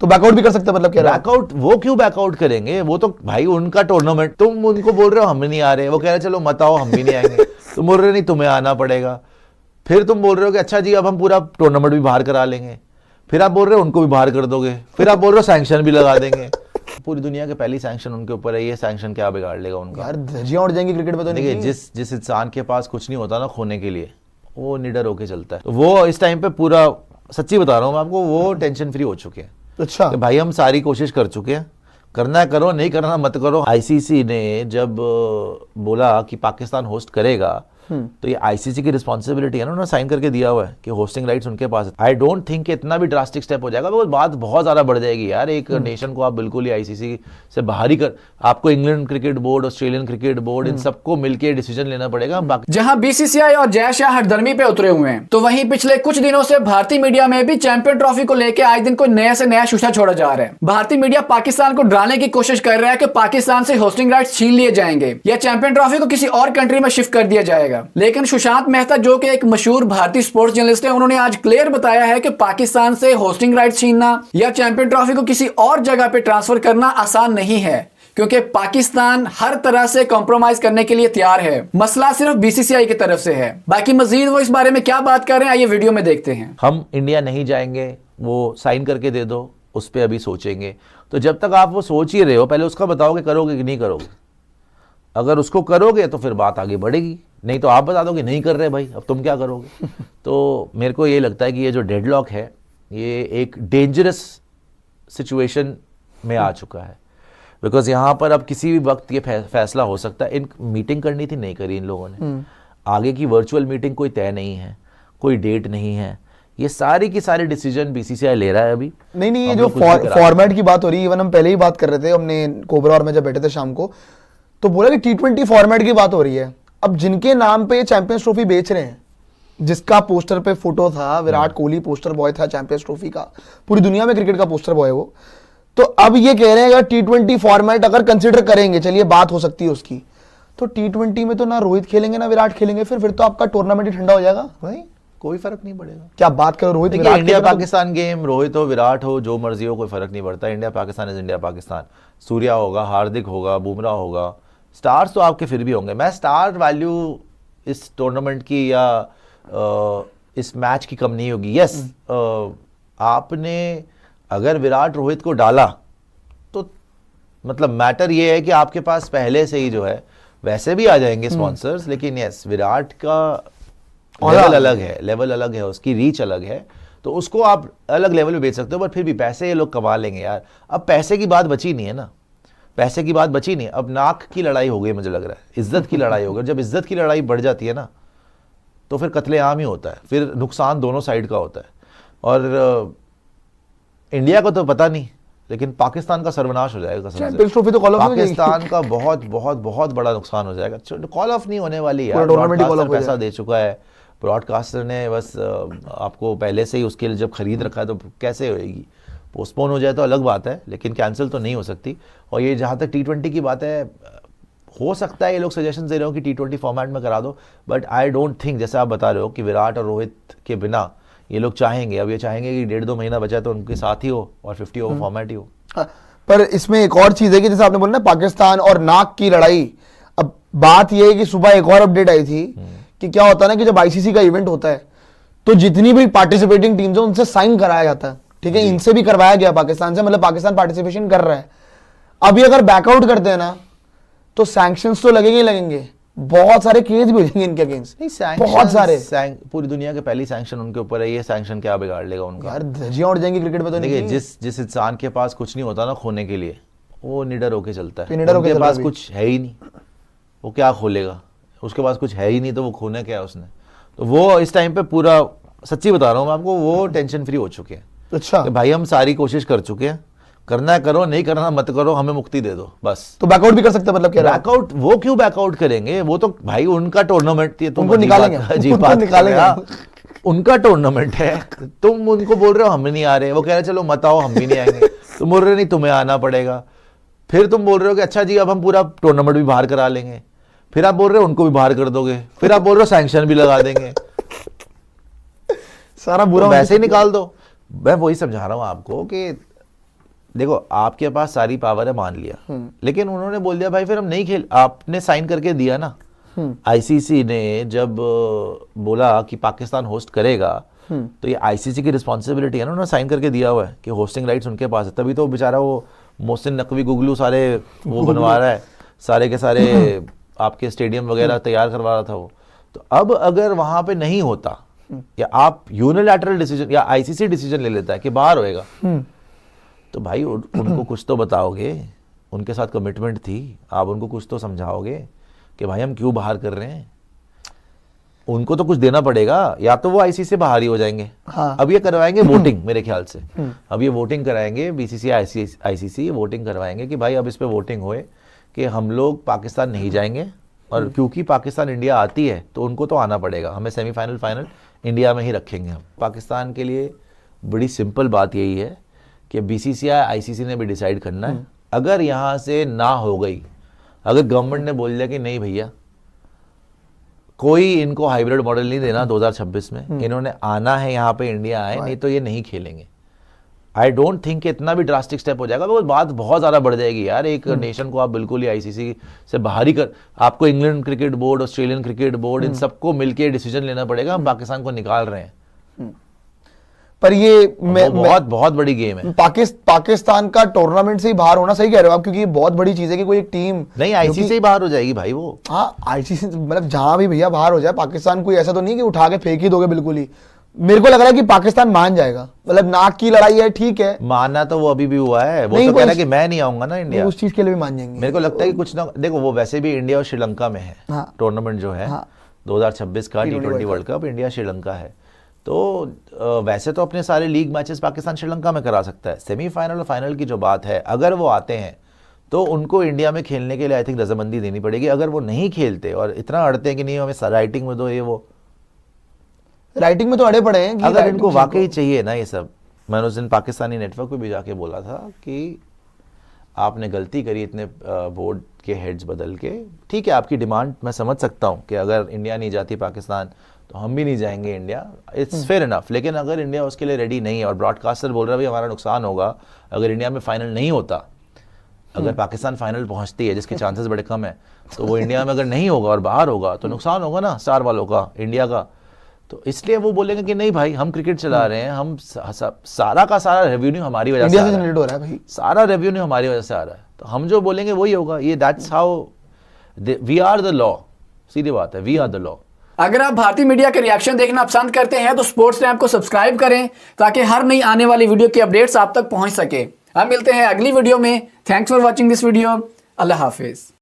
तो बैकआउट भी कर सकते हैं, मतलब क्या बैकआउट वो क्यों बैकआउट करेंगे? वो तो भाई उनका टूर्नामेंट, तुम उनको बोल रहे हो हम नहीं आ रहे, वो कह रहे चलो मत आओ हम भी नहीं आएंगे। तुम बोल रहे नहीं तुम्हें आना पड़ेगा, फिर तुम बोल रहे हो कि अच्छा जी अब हम पूरा टूर्नामेंट भी बाहर करा लेंगे, फिर आप बोल रहे हो उनको भी बाहर कर दोगे, फिर आप बोल रहे हो सैंक्शन भी लगा देंगे। पूरी दुनिया के पहली सैंक्शन उनके ऊपर है, ये सैंक्शन क्या बिगाड़ लेगा उनका? यार धज्जियां उड़ जाएंगी क्रिकेट में तो। देखिए जिस इंसान के पास कुछ नहीं होता ना खोने के लिए, वो निडर होके चलता है। तो वो इस टाइम पे पूरा, सच्ची बता रहा हूँ मैं आपको, वो टेंशन फ्री हो चुके हैं। अच्छा कि भाई हम सारी कोशिश कर चुके हैं, करना है करो, नहीं करना मत करो। आईसीसी ने जब बोला कि पाकिस्तान होस्ट करेगा, तो ये आईसीसी की रिस्पॉन्सिबिलिटी है ना, उन्होंने साइन करके दिया हुआ है कि होस्टिंग राइट्स उनके पास है। आई डोंट थिंक कि इतना भी ड्रास्टिक स्टेप हो जाएगा, बात बहुत ज्यादा बढ़ जाएगी यार। एक नेशन को आप बिल्कुल ही आईसीसी से बाहर ही कर, आपको England cricket board, Australian cricket board, इन सबको मिलकर डिसीजन लेना पड़ेगा। जहां बीसीसीआई और जय शाह हरदर्मी पे उतरे हुए हैं, तो वहीं पिछले कुछ दिनों से भारतीय मीडिया में भी चैंपियन ट्रॉफी को लेकर आए दिन कोई नया से नया शूशा छोड़ा जा रहा है। भारतीय मीडिया पाकिस्तान को डराने की कोशिश कर रहा है कि पाकिस्तान से होस्टिंग राइट्स छीन लिए जाएंगे या चैंपियन ट्रॉफी को किसी और कंट्री में शिफ्ट कर दिया जाएगा। लेकिन सुशांत मेहता, जो कि एक मशहूर भारतीय स्पोर्ट्स जर्नलिस्ट है, उन्होंने आज क्लियर बताया है कि पाकिस्तान से होस्टिंग राइट्स छीनना या चैंपियन ट्रॉफी को किसी और जगह पे ट्रांसफर करना आसान नहीं है, क्योंकि पाकिस्तान हर तरह से कॉम्प्रोमाइज करने के लिए तैयार है। मसला सिर्फ बीसीसीआई की तरफ से है। बाकी मजीद वो इस बारे में क्या बात कर रहे हैं, आइए वीडियो में देखते हैं। हम इंडिया नहीं जाएंगे, वो साइन करके दे दो, उस पर अभी सोचेंगे। तो जब तक आप वो सोच ही रहे हो, पहले उसका बताओगे करोगे कि नहीं करोगे। अगर उसको करोगे तो फिर बात आगे बढ़ेगी, नहीं तो आप बता दो कि नहीं कर रहे भाई, अब तुम क्या करोगे। तो मेरे को ये लगता है कि ये जो डेडलॉक है, ये एक डेंजरस सिचुएशन में आ चुका है। बिकॉज यहाँ पर अब किसी भी वक्त ये फैसला हो सकता है। इन मीटिंग करनी थी, नहीं करी इन लोगों ने। आगे की वर्चुअल मीटिंग कोई तय नहीं है, कोई डेट नहीं है, ये सारी की सारी डिसीजन बीसीसीआई ले रहा है अभी। नहीं, ये जो फॉर्मेट की बात हो रही है, इवन हम पहले ही बात कर रहे थे, हमने कोबरा और में जब बैठे थे शाम को, तो बोला कि T20 फॉर्मेट की बात हो रही है। अब जिनके नाम पे चैंपियंस ट्रॉफी बेच रहे हैं, जिसका पोस्टर पे फोटो था, विराट कोहली पोस्टर बॉय था चैंपियंस ट्रॉफी का, पूरी दुनिया में क्रिकेट का पोस्टर बॉय है वो, तो अब ये कह रहे हैं अगर T20 फॉर्मेट अगर कंसिडर करेंगे, चलिए बात हो सकती है उसकी, तो T20 में तो ना रोहित खेलेंगे ना विराट खेलेंगे, फिर तो आपका टूर्नामेंट ही ठंडा हो जाएगा भाई, कोई फर्क नहीं पड़ेगा। क्या बात करो, रोहित इंडिया पाकिस्तान गेम, रोहित हो विराट हो जो मर्जी हो, कोई फर्क नहीं पड़ता। India Pakistan is India Pakistan. Surya होगा, हार्दिक होगा, बुमराह होगा, स्टार्स तो आपके फिर भी होंगे। मैं स्टार वैल्यू इस टूर्नामेंट की या इस मैच की कम नहीं होगी। यस, आपने अगर विराट रोहित को डाला तो मतलब मैटर ये है कि आपके पास पहले से ही जो है, वैसे भी आ जाएंगे स्पॉन्सर्स, लेकिन यस विराट का लेवल अलग है, उसकी रीच अलग है, तो उसको आप अलग लेवल पे बेच सकते हो। पर फिर भी पैसे ये लोग कमा लेंगे यार। अब पैसे की बात बची नहीं है ना, पैसे की बात बची नहीं, अब नाक की लड़ाई हो गई, मुझे लग रहा है इज्जत की लड़ाई हो गई। जब इज्जत की लड़ाई बढ़ जाती है ना, तो फिर कत्लेआम ही होता है, फिर नुकसान दोनों साइड का होता है। और इंडिया को तो पता नहीं, लेकिन पाकिस्तान का सर्वनाश हो जाएगा। तो पाकिस्तान का बहुत बहुत बहुत बड़ा नुकसान हो जाएगा। कॉल ऑफ नहीं होने वाली है, पैसा दे चुका है ब्रॉडकास्टर ने, बस आपको पहले से ही उसके लिए जब खरीद रखा है, तो कैसे होएगी? पोस्टपोन हो जाए तो अलग बात है, लेकिन कैंसिल तो नहीं हो सकती। और ये जहाँ तक T20 की बात है, हो सकता है ये लोग सजेशन दे रहे हो कि T20 फॉर्मेट में करा दो, बट आई डोंट थिंक, जैसे आप बता रहे हो कि विराट और रोहित के बिना ये लोग चाहेंगे। अब ये चाहेंगे कि 1.5-2 महीना बचा तो उनके साथ ही हो और 50 ओवर फॉर्मेट ही हो। पर इसमें एक और चीज़ है कि जैसे आपने बोला ना पाकिस्तान और नाक की लड़ाई, अब बात यह है कि सुबह एक और अपडेट आई थी कि क्या होता है ना कि जब आईसीसी का इवेंट होता है तो जितनी भी पार्टिसिपेटिंग टीम्स है उनसे साइन कराया जाता है, ठीक है, इनसे भी करवाया गया पाकिस्तान से, मतलब पाकिस्तान पार्टिसिपेशन कर रहा है। अभी अगर बैकआउट करते हैं ना तो सैंक्शंस तो लगेंगे ही लगेंगे, बहुत सारे केस भी हो जाएंगे इनके अगेंस्ट, बहुत सारे। पूरी दुनिया के पहली सैंक्शन उनके ऊपर है, ये सैंक्शन क्या बिगाड़ लेगा उनका? यार धज्जियां उड़ जाएंगी क्रिकेट में तो। देखिए जिस इंसान के पास कुछ नहीं होता ना खोने के लिए, वो निडर होके चलता है। उनके पास कुछ है ही नहीं, वो क्या खोलेगा? उसके पास कुछ है ही नहीं, तो वो खोने क्या है उसने? तो वो इस टाइम पे पूरा, सच्ची बता रहा हूँ मैं आपको, वो टेंशन फ्री हो चुके हैं। अच्छा कि भाई हम सारी कोशिश कर चुके हैं, करना है करो, नहीं करना मत करो, हमें मुक्ति दे दो बस। तो बैकआउट भी कर सकते हैं, मतलब क्या? बैकआउट वो क्यों बैकआउट करेंगे? वो तो भाई उनका टूर्नामेंट है, उनको निकालेंगे, उनका टूर्नामेंट है। तुम उनको बोल रहे हो हम नहीं आ रहे, वो कह रहे चलो मत आओ हम भी नहीं आएंगे। तुम बोल रहे नहीं तुम्हें आना पड़ेगा, फिर तुम बोल रहे हो कि अच्छा जी अब हम पूरा टूर्नामेंट भी बाहर करा लेंगे, फिर आप बोल रहे हो उनको भी बाहर कर दोगे, फिर आप बोल रहे हो सैंक्शन भी लगा देंगे। सारा बुरा तो वैसे ही निकाल दो। मैं वही समझा रहा हूं आपको कि देखो आपके पास सारी पावर है मान लिया, लेकिन उन्होंने बोल दिया भाई फिर हम नहीं खेल, आपने साइन करके दिया ना। आईसीसी ने जब बोला कि पाकिस्तान होस्ट करेगा तो ये आईसीसी की रिस्पॉन्सिबिलिटी है ना, उन्होंने साइन करके दिया हुआ है कि होस्टिंग राइट्स उनके पास है, तभी तो बेचारा वो मोहसिन नकवी गुगलू सारे वो बनवा रहा है, सारे के सारे आपके स्टेडियम वगैरह तैयार करवा रहा था वो। तो अब अगर वहां पे नहीं होता या आप यूनिलैटरल डिसीजन या आईसीसी डिसीजन ले लेता है कि बाहर होएगा, तो भाई उनको कुछ तो बताओगे, उनके साथ कमिटमेंट थी, आप उनको कुछ तो समझाओगे कि भाई हम क्यों बाहर कर रहे हैं, उनको तो कुछ देना पड़ेगा, या तो वो आईसीसी से बाहर ही हो जाएंगे। हाँ। अब ये करवाएंगे वोटिंग मेरे ख्याल से, अब ये वोटिंग कराएंगे बीसीसी आईसीसी वोटिंग करवाएंगे कि भाई अब इस पे वोटिंग होए कि हम लोग पाकिस्तान नहीं जाएंगे, और क्योंकि पाकिस्तान इंडिया आती है तो उनको तो आना पड़ेगा, हमें सेमीफाइनल फाइनल इंडिया में ही रखेंगे हम। पाकिस्तान के लिए बड़ी सिंपल बात यही है कि बीसीसीआई आईसीसी ने भी डिसाइड करना है, अगर यहाँ से ना हो गई, अगर गवर्नमेंट ने बोल दिया कि नहीं भैया कोई इनको हाइब्रिड मॉडल नहीं देना 2026 में, इन्होंने आना है यहाँ पे, इंडिया आए, नहीं तो ये नहीं खेलेंगे। आई डोंट थिंक इतना भी ड्रास्टिक स्टेप हो जाएगा, वो बात बहुत ज़्यादा बढ़ जाएगी यार। एक नेशन को आप बिल्कुल ही आईसीसी से बाहर ही कर, आपको England cricket board, Australian cricket board, इन सबको मिलके डिसीजन लेना पड़ेगा, हम पाकिस्तान को निकाल रहे हैं। पर ये बहुत बहुत बड़ी गेम है। पाकिस्तान का टूर्नामेंट से ही बाहर होना सही कह रहे हो आप, क्योंकि ये बहुत बड़ी चीज है कि कोई एक टीम नहीं आईसीसी से ही बाहर हो जाएगी भाई वो। हाँ आईसीसी मतलब जहां भी भैया बाहर हो जाए, पाकिस्तान कोई ऐसा तो नहीं कि उठा के फेंक ही दोगे बिल्कुल ही। मेरे को लग रहा है कि पाकिस्तान मान जाएगा, मतलब नाक की लड़ाई है ठीक है, मानना तो वो अभी भी हुआ है, वो तो कह रहा है कि मैं नहीं आऊंगा ना इंडिया, उस चीज के लिए भी मान जाएंगे। मेरे को लगता है कि कुछ ना, देखो वो वैसे भी इंडिया और श्रीलंका में है टूर्नामेंट जो है 2026 का T20 world cup, India Sri Lanka है, तो वैसे तो अपने सारे लीग मैचेस पाकिस्तान श्रीलंका में करा सकता है। सेमीफाइनल और फाइनल की जो बात है, अगर वो आते हैं तो उनको इंडिया में खेलने के लिए आई थिंक रजामंदी देनी पड़ेगी। अगर वो नहीं खेलते और इतना अड़ते हैं कि नहीं हमें राइटिंग में दो, ये वो राइटिंग में तो अड़े पड़े हैं कि अगर इनको वाकई चाहिए ना ये सब। मैंने उस दिन पाकिस्तानी नेटवर्क पे भी जाके बोला था कि आपने गलती करी इतने बोर्ड के हेड्स बदल के, ठीक है आपकी डिमांड मैं समझ सकता हूँ कि अगर इंडिया नहीं जाती पाकिस्तान तो हम भी नहीं जाएंगे इंडिया, इट्स फेयर इनफ, लेकिन अगर इंडिया उसके लिए रेडी नहीं है और ब्रॉडकास्टर बोल रहा है भाई हमारा नुकसान होगा अगर इंडिया में फाइनल नहीं होता, अगर पाकिस्तान फाइनल पहुंचती है जिसके चांसेस बड़े कम है, तो वो इंडिया में अगर नहीं होगा और बाहर होगा तो नुकसान होगा ना स्टार वालों का, इंडिया का। तो इसलिए वो बोलेंगे कि नहीं भाई हम क्रिकेट चला रहे हैं, हम सारा का सारा रेवेन्यू हमारी वजह से जनरेट हो रहा है भाई, सारा रेवेन्यू हमारी वजह से आ रहा है, तो हम जो बोलेंगे वही होगा। ये that's how we are the law, सीधी बात है, वी आर द लॉ। अगर आप भारतीय मीडिया के रिएक्शन देखना पसंद करते हैं तो स्पोर्ट्स लैब को सब्सक्राइब करें ताकि हर नई आने वाली वीडियो की अपडेट्स आप तक पहुंच सके। हम मिलते हैं अगली वीडियो में। Thanks for watching this video. Allah Hafiz.